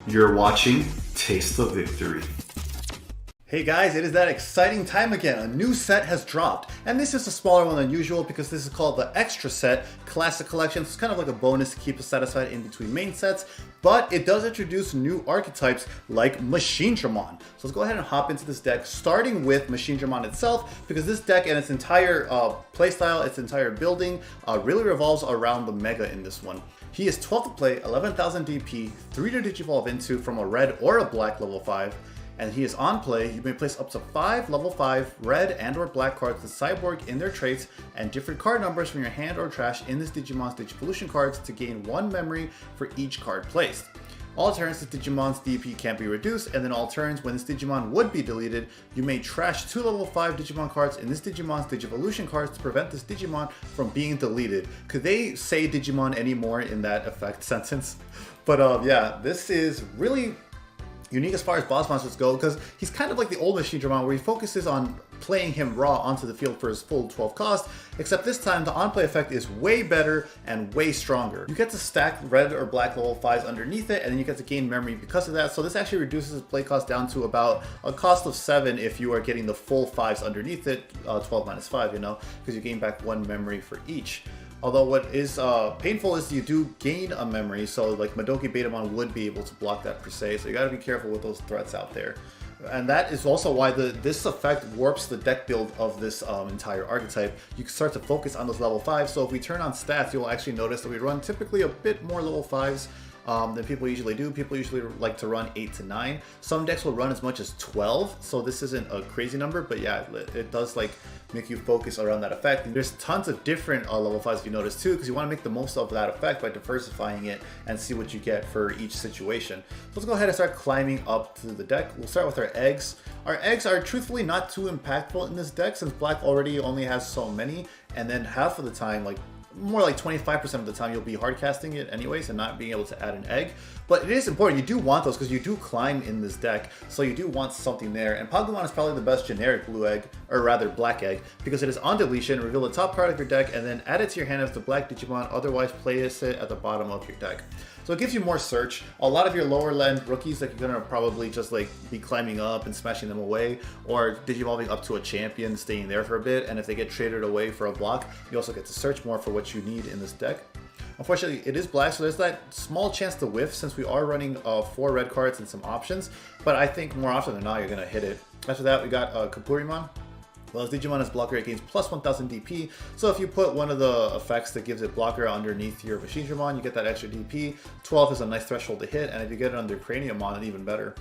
You're watching Taste the Victory. Hey guys, it is that exciting time again. A new set has dropped, and this is a smaller one than usual because this is called the Extra Set Classic Collection. So it's kind of like a bonus to keep us satisfied in between main sets, but it does introduce new archetypes like Machinedramon. So let's go ahead and hop into this deck, starting with Machinedramon itself, because this deck and its entire playstyle, its entire building, really revolves around the Mega in this one. He is 12 to play, 11,000 DP, 3 to Digivolve into from a red or a black level 5. And he is on play. You may place up to 5 level 5 red and or black cards to Cyborg in their traits and different card numbers from your hand or trash in this Digimon's Digivolution cards to gain 1 memory for each card placed. All turns this Digimon's DP can't be reduced, and then all turns when this Digimon would be deleted, you may trash 2 level 5 Digimon cards in this Digimon's Digivolution cards to prevent this Digimon from being deleted. Could they say Digimon anymore in that effect sentence? But yeah, this is really unique as far as boss monsters go, because he's kind of like the old Machinedramon where he focuses on playing him raw onto the field for his full 12 cost, except this time the on-play effect is way better and way stronger. You get to stack red or black level 5s underneath it, and then you get to gain memory because of that, so this actually reduces his play cost down to about a cost of 7 if you are getting the full 5s underneath it, 12 minus 5, you know, because you gain back 1 memory for each. Although what is painful is you do gain a memory, so like Madoki Betamon would be able to block that per se, so you gotta be careful with those threats out there. And that is also why this effect warps the deck build of this entire archetype. You can start to focus on those level 5s, so if we turn on stats, you'll actually notice that we run typically a bit more level 5s than people usually do. People usually like to run 8 to 9. Some decks will run as much as 12, so this isn't a crazy number, but yeah, it does like make you focus around that effect. And there's tons of different level 5s if you notice too, because you want to make the most of that effect by diversifying it and see what you get for each situation. So let's go ahead and start climbing up to the deck. We'll start with our eggs. Our eggs are truthfully not too impactful in this deck since black already only has so many, and then half of the time, like more like 25% of the time, you'll be hard casting it anyways and not being able to add an egg. But it is important, you do want those because you do climb in this deck, so you do want something there. And Pagumon is probably the best generic blue egg, or rather black egg, because it is on deletion, reveal the top card of your deck, and then add it to your hand if the black Digimon, otherwise place it at the bottom of your deck. So it gives you more search. A lot of your lower end rookies that you're gonna probably just like be climbing up and smashing them away, or digivolving up to a champion, staying there for a bit, and if they get traded away for a block, you also get to search more for what you need in this deck. Unfortunately, it is black, so there's that small chance to whiff since we are running 4 red cards and some options, but I think more often than not, you're gonna hit it. After that, we got Kapurimon. Well, as Digimon is blocker, it gains plus 1000 DP, so if you put one of the effects that gives it blocker underneath your Machinedramon, you get that extra DP. 12 is a nice threshold to hit, and if you get it under Craniamon, even better.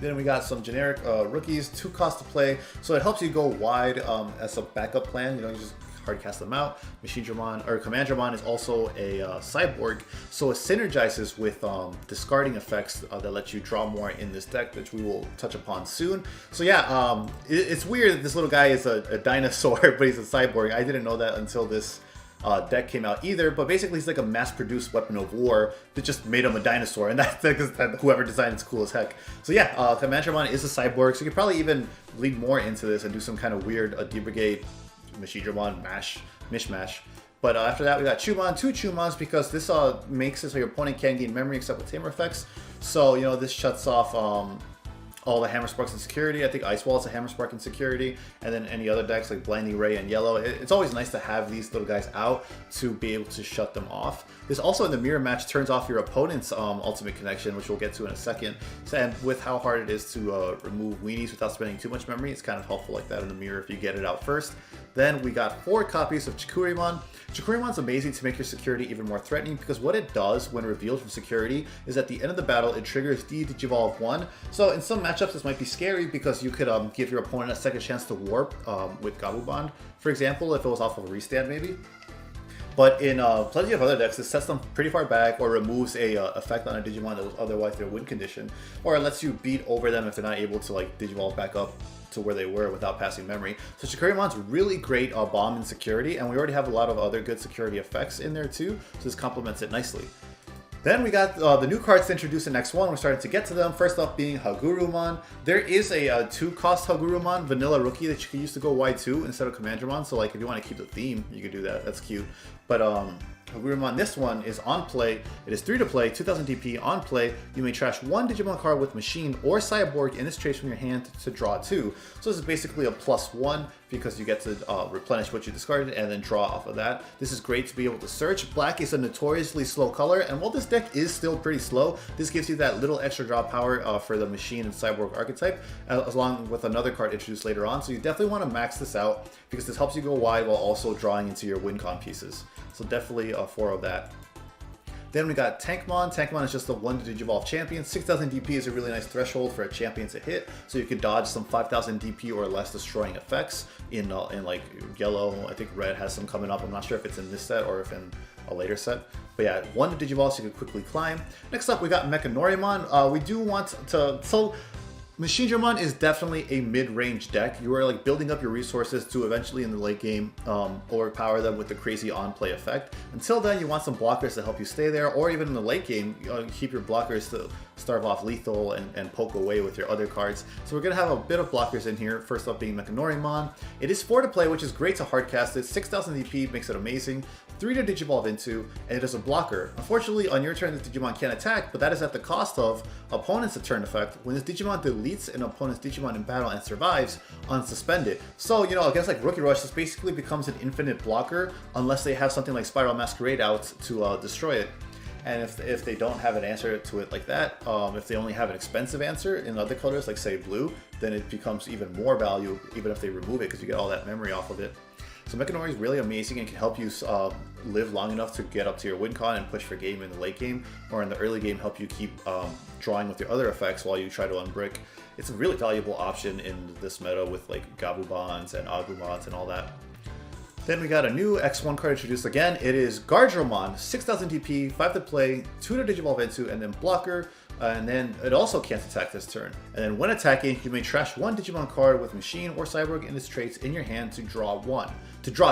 Then we got some generic rookies, 2 cost to play, so it helps you go wide as a backup plan. You know, you just hard cast them out. Machinedramon or Commandramon is also a cyborg, so it synergizes with discarding effects that let you draw more in this deck, which we will touch upon soon. So yeah, it's weird that this little guy is a dinosaur, but he's a cyborg. I didn't know that until this deck came out either, but basically he's like a mass-produced weapon of war that just made him a dinosaur, and that's whoever designed it's cool as heck. So yeah, Commandramon is a cyborg, so you could probably even lead more into this and do some kind of weird D-Brigade Machinedramon mishmash. But after that, we got Chuumon, 2 Chuumons, because this makes it so your opponent can't gain memory except with tamer effects. So, you know, this shuts off all the Hammer Sparks and Security. I think Ice Wall is a Hammer Spark and Security, and then any other decks like Blinding Ray and Yellow. It's always nice to have these little guys out to be able to shut them off. This also in the mirror match turns off your opponent's ultimate connection, which we'll get to in a second. And with how hard it is to remove weenies without spending too much memory, it's kind of helpful like that in the mirror if you get it out first. Then we got 4 copies of Chikurimon. Chikurimon's amazing to make your security even more threatening, because what it does when revealed from security is at the end of the battle, it triggers Digivolve 1. So in some matchups this might be scary because you could give your opponent a second chance to warp with Gabumon, for example, if it was off of a restand maybe. But in plenty of other decks, this sets them pretty far back or removes a effect on a Digimon that was otherwise their win condition, or it lets you beat over them if they're not able to like Digivolve back up to where they were without passing memory. So Chikurimon's really great bomb and security, and we already have a lot of other good security effects in there too, so this complements it nicely. Then we got the new cards to introduce in X1. We're starting to get to them. First up being Hagurumon. There is a 2-cost Hagurumon vanilla rookie that you can use to go Y2 instead of Commandramon. So like if you want to keep the theme, you could do that. That's cute. But Hagurumon, this one is on play. It is 3 to play, 2000 DP on play. You may trash 1 Digimon card with Machine or Cyborg in its trace from your hand to draw 2. So this is basically a +1 because you get to replenish what you discarded and then draw off of that. This is great to be able to search. Black is a notoriously slow color, and while this deck is still pretty slow, this gives you that little extra draw power for the Machine and Cyborg archetype, along with another card introduced later on. So you definitely want to max this out because this helps you go wide while also drawing into your win con pieces. So definitely 4 of that. Then we got Tankmon. Tankmon is just a 1 Digivolve champion. 6000 DP is a really nice threshold for a champion to hit, so you can dodge some 5000 DP or less destroying effects in like yellow. I think red has some coming up. I'm not sure if it's in this set or if in a later set. But yeah, 1 Digivolve so you can quickly climb. Next up, we got Mekanorimon. We do want to... So Machinedramon is definitely a mid-range deck. You are like building up your resources to eventually in the late game overpower them with the crazy on-play effect. Until then, you want some blockers to help you stay there, or even in the late game, keep your blockers to starve off lethal and poke away with your other cards. So we're going to have a bit of blockers in here, first up being Mekanorimon. It is 4 to play, which is great to hardcast it. 6000 DP makes it amazing. 3 to Digivolve into, and it is a blocker. Unfortunately, on your turn, this Digimon can't attack, but that is at the cost of opponent's turn effect. When this Digimon deletes an opponent's Digimon in battle and survives, unsuspend it. So, you know, against like Rookie Rush, this basically becomes an infinite blocker unless they have something like Spiral Masquerade out to destroy it. And if they don't have an answer to it like that, if they only have an expensive answer in other colors, like say blue, then it becomes even more value, even if they remove it, because you get all that memory off of it. So Mechanoremon is really amazing and can help you live long enough to get up to your win con and push for game in the late game, or in the early game help you keep drawing with your other effects while you try to unbrick. It's a really valuable option in this meta with like Gabumons and Agumons and all that. Then we got a new X1 card introduced again. It is Guardromon, 6000 DP, 5 to play, 2 to Digivolve into, and then blocker. And then it also can't attack this turn. And then when attacking, you may trash 1 Digimon card with Machine or Cyborg in its traits in your hand to draw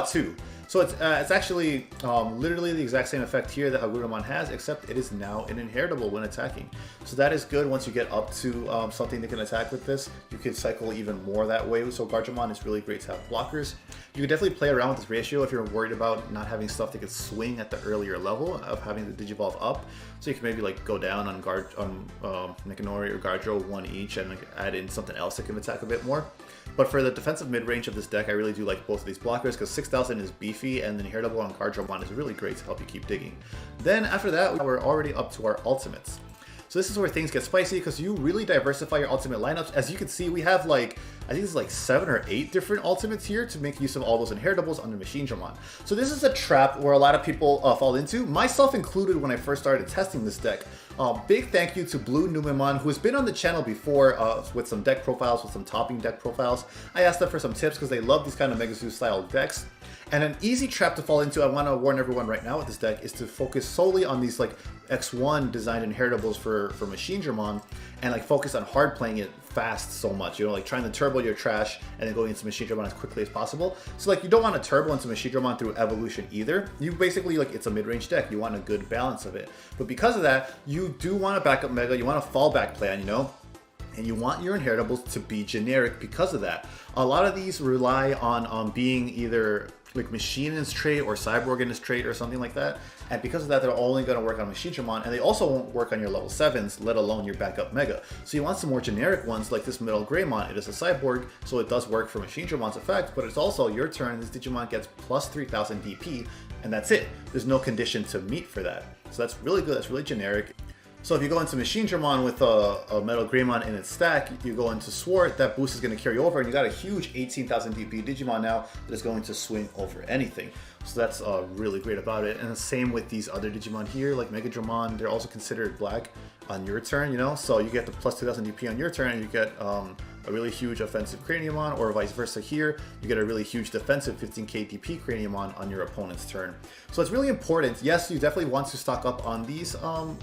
2. So it's actually literally the exact same effect here that Hagurumon has, except it is now an inheritable when attacking. So that is good. Once you get up to something that can attack with this, you can cycle even more that way. So Guardromon is really great to have blockers. You can definitely play around with this ratio if you're worried about not having stuff that could swing at the earlier level of having the Digivolve up. So you can maybe like go down on Mekanori or Guardro 1 each and like add in something else that can attack a bit more. But for the defensive mid-range of this deck, I really do like both of these blockers because 6000 is beefy and the Inheritable on Guardromon is really great to help you keep digging. Then after that, we're already up to our ultimates. So this is where things get spicy because you really diversify your ultimate lineups. As you can see, we have like, I think it's like 7 or 8 different ultimates here to make use of all those inheritables under Machinedramon. So this is a trap where a lot of people fall into, myself included when I first started testing this deck. Big thank you to Blue Numemon, who has been on the channel before with some deck profiles, with some topping deck profiles. I asked them for some tips because they love these kind of Megazoo style decks. And an easy trap to fall into, I want to warn everyone right now with this deck, is to focus solely on these like X1 designed inheritables for Machinedramon and like focus on hard playing it fast so much, you know, like trying to turbo your trash and then going into Machinedramon as quickly as possible. So like you don't want to turbo into Machinedramon through evolution either. You basically like, it's a mid-range deck, you want a good balance of it. But because of that, you do want a backup mega, you want a fallback plan, you know? And you want your inheritables to be generic because of that. A lot of these rely on being either like Machine in its trait or Cyborg in its trait or something like that. And because of that, they're only going to work on Machinedramon, and they also won't work on your level 7s, let alone your backup Mega. So you want some more generic ones like this MetalGreymon. It is a Cyborg, so it does work for Machinedramon's effect, but it's also your turn. This Digimon gets plus 3000 DP, and that's it. There's no condition to meet for that. So that's really good. That's really generic. So if you go into Machinedramon with a MetalGreymon in its stack, you go into Zwart, that boost is going to carry over, and you got a huge 18,000 DP Digimon now that is going to swing over anything. So that's really great about it. And the same with these other Digimon here, like Megadramon, they're also considered black on your turn, you know? So you get the plus 2000 DP on your turn, and you get a really huge offensive Craniamon, or vice versa here, you get a really huge defensive 15k DP Craniamon on your opponent's turn. So it's really important. Yes, you definitely want to stock up on these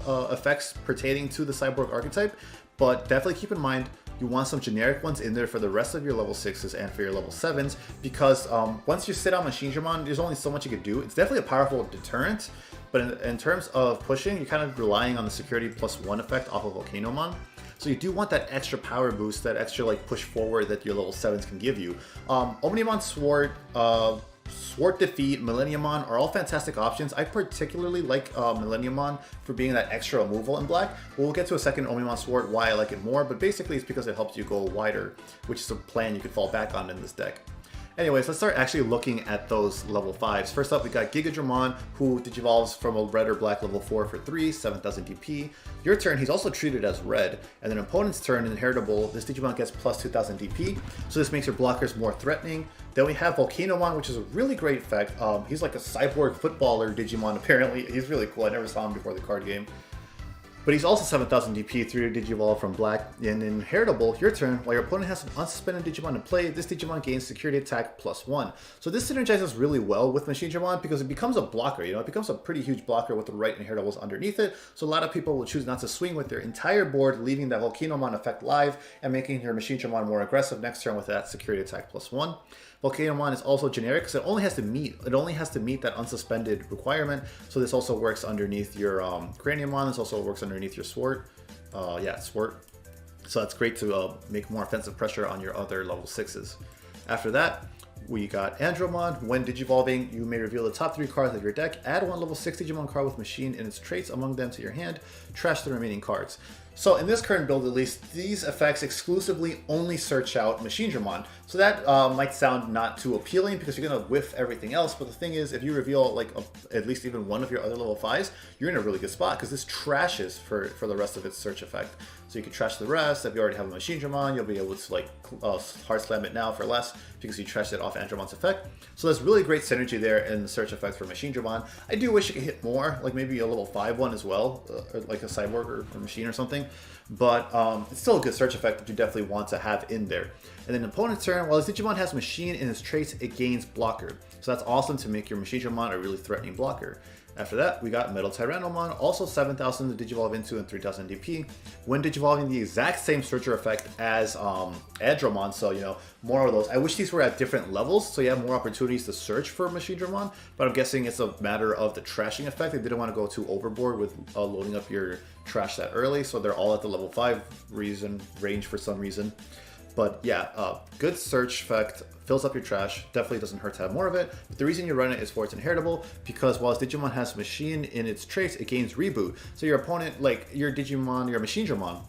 effects pertaining to the Cyborg archetype, but definitely keep in mind you want some generic ones in there for the rest of your level 6s and for your level 7s, because once you sit on Machinedramon, there's only so much you can do. It's definitely a powerful deterrent, but in terms of pushing, you're kind of relying on the security +1 effect off of Volcanomon. So you do want that extra power boost, that extra like push forward that your level 7s can give you. Omnimon Zwart, Zwart Defeat, MetalMamemon are all fantastic options. I particularly like MetalMamemon for being that extra removal in black. We'll get to a second Omnimon Zwart why I like it more, but basically it's because it helps you go wider, which is a plan you could fall back on in this deck. Anyways, let's start actually looking at those level 5s. First up, we got Gigadramon, who digivolves from a red or black level 4 for 3, 7000 DP. Your turn, he's also treated as red, and then opponent's turn, inheritable, this Digimon gets plus 2000 DP, so this makes your blockers more threatening. Then we have Volcanomon, which is a really great effect. He's like a cyborg footballer Digimon, apparently. He's really cool, I never saw him before the card game. But he's also 7000 DP, 3 Digivolve from black. And inheritable, your turn, while your opponent has an unsuspended Digimon in play, this Digimon gains security attack +1. So this synergizes really well with Machinedramon because it becomes a blocker, it becomes a pretty huge blocker with the right inheritables underneath it. So a lot of people will choose not to swing with their entire board, leaving that Volcanomon effect live and making your Machinedramon more aggressive next turn with that security attack +1. Volcanomon is also generic because it only has to meet that unsuspended requirement. So this also works underneath your Craniamon. This also works underneath your Zwart. Zwart. So that's great to make more offensive pressure on your other level 6s. After that, we got Andromod. When digivolving, you may reveal the top 3 cards of your deck. Add one level 6 Digimon card with Machine and its traits among them to your hand. Trash the remaining cards. So in this current build, at least, these effects exclusively only search out Machinedramon. So that might sound not too appealing because you're going to whiff everything else. But the thing is, if you reveal like at least even one of your other level 5s, you're in a really good spot because this trashes for the rest of its search effect. So you can trash the rest. If you already have a Machinedramon, you'll be able to like hard slam it now for less because you trashed it off Andromon's effect. So there's really great synergy there in the search effect for Machinedramon. I do wish you could hit more, like maybe a level 5 one as well, or like a cyborg or machine or something. But it's still a good search effect that you definitely want to have in there. And then opponent's turn, while his Digimon has Machine in his traits, it gains blocker. So that's awesome to make your Machinedramon a really threatening blocker. After that, we got MetalTyrannomon, also 7000 to digivolve into and 3000 DP. When digivolving, the exact same searcher effect as Andromon, so more of those. I wish these were at different levels, so you have more opportunities to search for Machinedramon, but I'm guessing it's a matter of the trashing effect. They didn't want to go too overboard with loading up your trash that early, so they're all at the level 5 range for some reason. But yeah, good search effect, fills up your trash, definitely doesn't hurt to have more of it. But the reason you run it is for its inheritable, because while Digimon has Machine in its traits, it gains reboot. So your opponent, like your Digimon, your Machinedramon,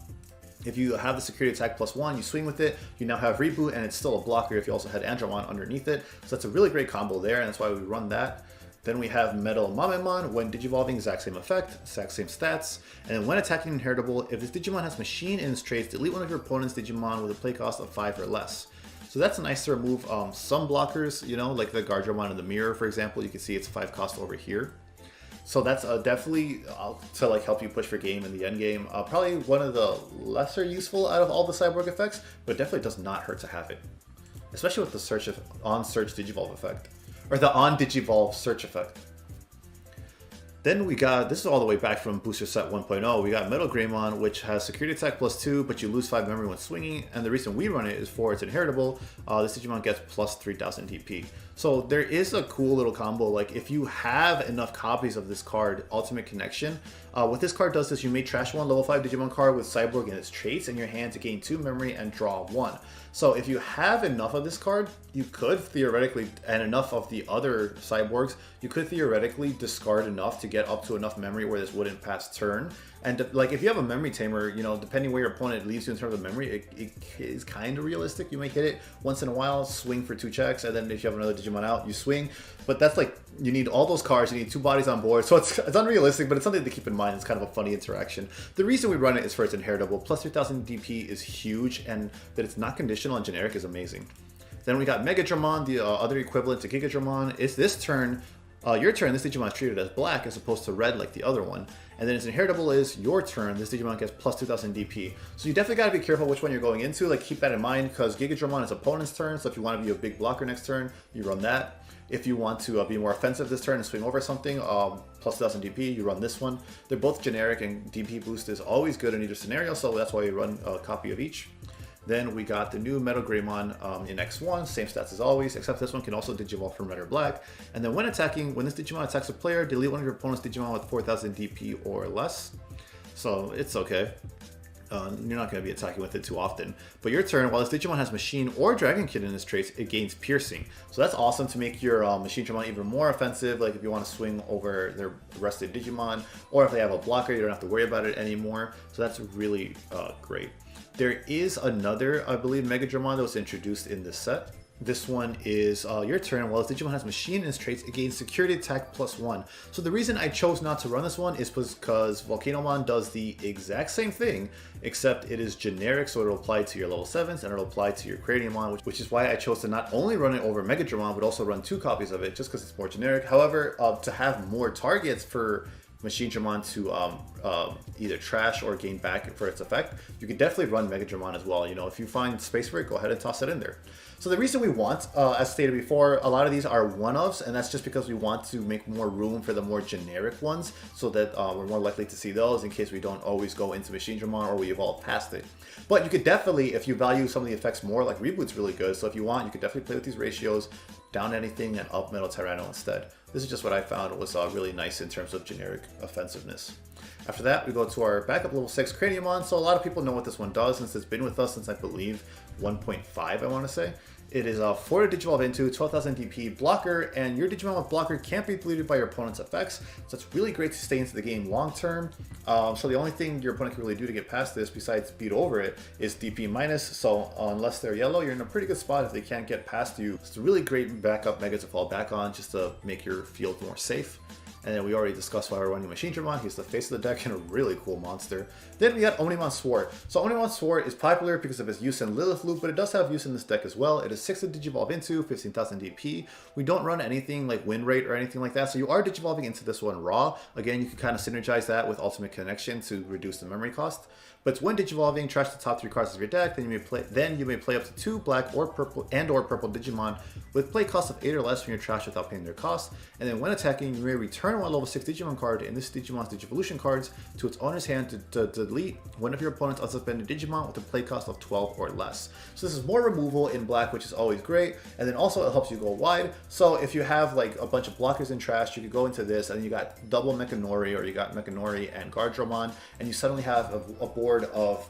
if you have the security attack +1, you swing with it, you now have reboot, and it's still a blocker if you also had Andromon underneath it. So that's a really great combo there, and that's why we run that. Then we have MetalMamemon. When digivolving, exact same effect, exact same stats. And then when attacking inheritable, if this Digimon has Machine in its traits, delete one of your opponent's Digimon with a play cost of 5 or less. So that's nice to remove some blockers, like the Guardromon in the mirror, for example. You can see it's 5 cost over here. So that's definitely to like help you push for game in the end game. Probably one of the lesser useful out of all the cyborg effects, but definitely does not hurt to have it, especially with the on-search digivolve effect. Or the on-digivolve search effect. Then we got, this is all the way back from Booster Set 1.0, we got MetalGreymon, which has security attack +2, but you lose 5 memory when swinging, and the reason we run it is for its inheritable. This Digimon gets plus 3000 DP. So there is a cool little combo, like if you have enough copies of this card, Ultimate Connection, what this card does is you may trash one level 5 Digimon card with Cyborg and its traits in your hand to gain 2 memory and draw 1. So if you have enough of this card, you could theoretically, and enough of the other cyborgs, you could theoretically discard enough to get up to enough memory where this wouldn't pass turn. And like if you have a memory tamer, depending where your opponent leaves you in terms of memory, it is kind of realistic. You may hit it once in a while, swing for 2 checks, and then if you have another Digimon out, you swing. But that's like, you need all those cards, you need 2 bodies on board, so it's unrealistic, but it's something to keep in mind. It's kind of a funny interaction. The reason we run it is for its inheritable. Plus 3000 DP is huge, and that it's not conditional and generic is amazing. Then we got Megadramon, the other equivalent to Gigadramon. It's this turn, your turn, this Digimon is treated as black as opposed to red like the other one. And then its inheritable is your turn, this Digimon gets plus 2000 DP. So you definitely got to be careful which one you're going into, like keep that in mind, because Gigadramon is opponent's turn, so if you want to be a big blocker next turn, you run that. If you want to be more offensive this turn and swing over something, plus 1000 DP, you run this one. They're both generic, and DP boost is always good in either scenario, so that's why you run a copy of each. Then we got the new MetalGreymon in X1, same stats as always, except this one can also digivolve from red or black. And then when attacking, when this Digimon attacks a player, delete one of your opponent's Digimon with 4000 DP or less. So it's okay. You're not going to be attacking with it too often. But your turn, while this Digimon has Machine or Dragon Kid in its traits, it gains Piercing. So that's awesome to make your Machinedramon even more offensive, like if you want to swing over their rested Digimon, or if they have a blocker, you don't have to worry about it anymore. So that's really great. There is another, I believe, Megadramon that was introduced in this set. This one is your turn. While this Digimon has Machine in its traits, it gains Security Attack +1. So the reason I chose not to run this one is because Volcanomon does the exact same thing, except it is generic, so it'll apply to your level 7s and it'll apply to your Craniamon, which is why I chose to not only run it over Megadramon, but also run 2 copies of it, just because it's more generic. However, to have more targets for Machinedramon to either trash or gain back for its effect, you could definitely run Megadramon as well. You know, if you find space for it, go ahead and toss it in there. So the reason we want, as stated before, a lot of these are one-ofs, and that's just because we want to make more room for the more generic ones, so that we're more likely to see those in case we don't always go into Machinedramon or we evolve past it. But you could definitely, if you value some of the effects more, like Reboot's really good, so if you want, you could definitely play with these ratios, down anything and up MetalTyranno instead. This is just what I found was really nice in terms of generic offensiveness. After that, we go to our backup level 6 Craniamon. So a lot of people know what this one does since it's been with us since I believe 1.5, I want to say. It is a 4 to Digivolve into, 12,000 DP blocker, and your Digimon with blocker can't be deleted by your opponent's effects, so it's really great to stay into the game long term. So the only thing your opponent can really do to get past this, besides beat over it, is DP minus, so unless they're yellow, you're in a pretty good spot if they can't get past you. It's a really great backup Mega to fall back on, just to make your field more safe. And then we already discussed why we're running Machinedramon. He's the face of the deck and a really cool monster. Then we got Omnimon Zwart. So Omnimon Zwart is popular because of its use in Lilith Loop, but it does have use in this deck as well. It is 6 to Digivolve into, 15,000 DP. We don't run anything like win rate or anything like that, so you are Digivolving into this one raw. Again, you can kind of synergize that with Ultimate Connection to reduce the memory cost. But it's when Digivolving, trash the top 3 cards of your deck, then you may play up to 2 black or purple Digimon with play cost of 8 or less from your trash without paying their cost. And then when attacking, you may return one level 6 Digimon card in this Digimon's Digivolution cards to its owner's hand to delete one of your opponent's unsuspended Digimon with a play cost of 12 or less. So this is more removal in black, which is always great. And then also it helps you go wide. So if you have like a bunch of blockers in trash, you could go into this and you got double Mekanori, or you got Mekanori and Guardromon, and you suddenly have a board of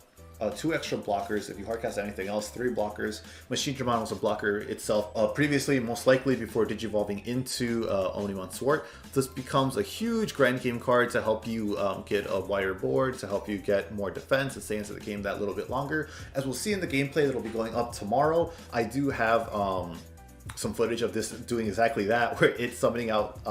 2 extra blockers. If you hardcast anything else, 3 blockers. Machinedramon was a blocker itself previously, most likely before Digivolving into Omnimon Zwart. This becomes a huge grand game card to help you get a wider board, to help you get more defense and stay into the game that little bit longer. As we'll see in the gameplay that'll be going up tomorrow, I do have some footage of this doing exactly that, where it's summoning out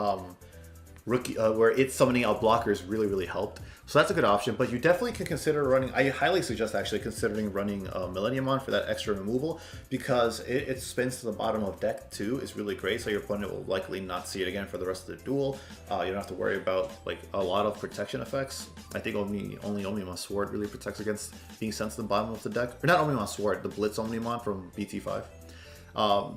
blockers really helped. So that's a good option, but you definitely can consider running, I highly suggest actually considering running Millenniumon for that extra removal, because it spins to the bottom of deck too. Is really great, so your opponent will likely not see it again for the rest of the duel. You don't have to worry about like a lot of protection effects. I think only Omnimon Zwart really protects against being sent to the bottom of the deck. Or not Omnimon Zwart, the Blitz Omnimon from BT5.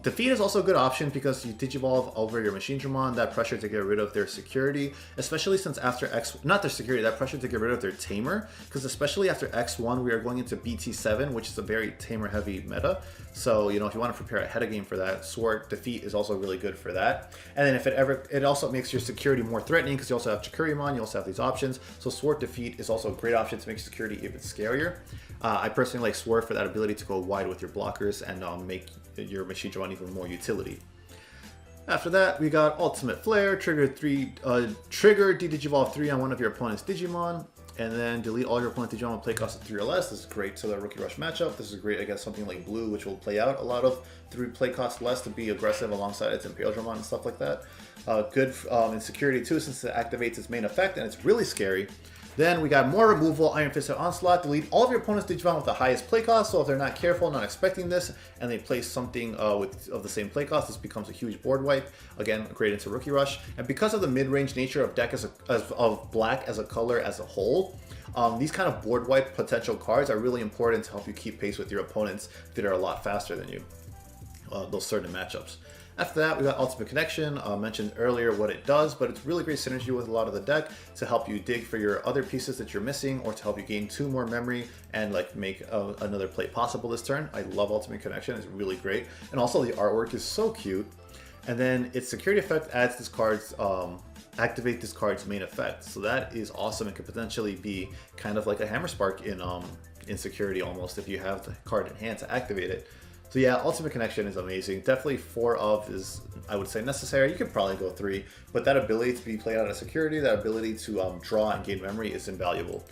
Defeat is also a good option because you Digivolve over your Machinedramon, that pressure to get rid of their security, especially since after that pressure to get rid of their Tamer, because especially after X1 we are going into BT7, which is a very Tamer heavy meta. So, you know, if you want to prepare ahead of game for that, Zwart Defeat is also really good for that. And then if it also makes your security more threatening because you also have Chikurimon, you also have these options. So Zwart Defeat is also a great option to make security even scarier. I personally like Zwart for that ability to go wide with your blockers and make your Machinedramon even more utility. After that, we got Ultimate Flare, trigger D-Digivolve 3 on one of your opponent's Digimon, and then delete all your opponent's Digimon with play cost of 3 or less. This is great to the Rookie Rush matchup. This is great against something like Blue, which will play out a lot of 3 play cost less to be aggressive alongside its Impale-Dramon and stuff like that. Good in security too, since it activates its main effect, and it's really scary. Then we got more removal, Iron Fist and Onslaught. Delete all of your opponent's Digimon with the highest play cost, so if they're not careful, not expecting this, and they place something of the same play cost, this becomes a huge board wipe. Again, great into Rookie Rush. And because of the mid-range nature of deck of black as a color as a whole, these kind of board wipe potential cards are really important to help you keep pace with your opponents that are a lot faster than you, those certain matchups. After that, we got Ultimate Connection. Mentioned earlier what it does, but it's really great synergy with a lot of the deck to help you dig for your other pieces that you're missing, or to help you gain 2 more memory and like make another play possible this turn. I love Ultimate Connection, it's really great. And also the artwork is so cute. And then its security effect adds this card's activate this card's main effect. So that is awesome and could potentially be kind of like a Hammer Spark in insecurity almost if you have the card in hand to activate it. So yeah, Ultimate Connection is amazing. Definitely 4 of is, I would say, necessary. You could probably go 3, but that ability to be played out of security, that ability to draw and gain memory is invaluable.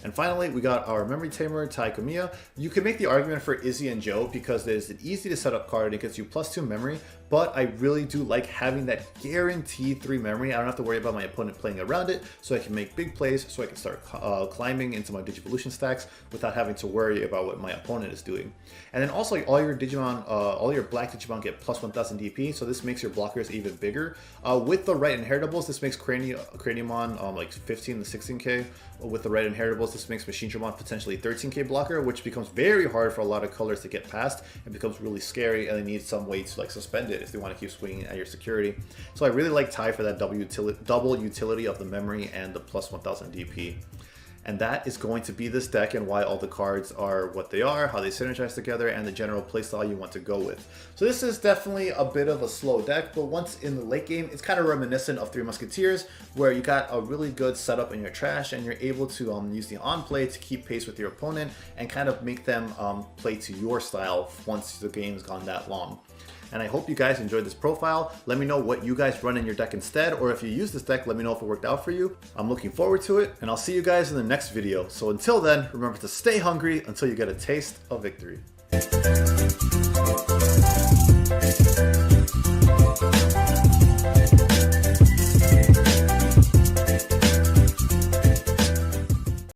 And finally, we got our memory tamer, Tai Kamiya. You can make the argument for Izzy and Joe because there's an easy to set up card. It gets you +2 memory, but I really do like having that guaranteed 3 memory. I don't have to worry about my opponent playing around it, so I can make big plays, so I can start climbing into my Digivolution stacks without having to worry about what my opponent is doing. And then also all your Digimon, all your black Digimon get +1000 DP, so this makes your blockers even bigger. With the right inheritables, this makes Craniamon like 15 to 16k. With the right inheritables, this makes Machinedramon potentially 13k blocker, which becomes very hard for a lot of colors to get past. It becomes really scary, and they need some way to like suspend it if they want to keep swinging at your security. So I really like Tai for that double utility of the memory and the +1000 DP. And that is going to be this deck and why all the cards are what they are, how they synergize together, and the general playstyle you want to go with. So this is definitely a bit of a slow deck, but once in the late game, it's kind of reminiscent of Three Musketeers, where you got a really good setup in your trash, and you're able to use the on-play to keep pace with your opponent, and kind of make them play to your style once the game's gone that long. And I hope you guys enjoyed this profile. Let me know what you guys run in your deck instead, or if you use this deck, let me know if it worked out for you. I'm looking forward to it, and I'll see you guys in the next video. So until then, remember to stay hungry until you get a taste of victory.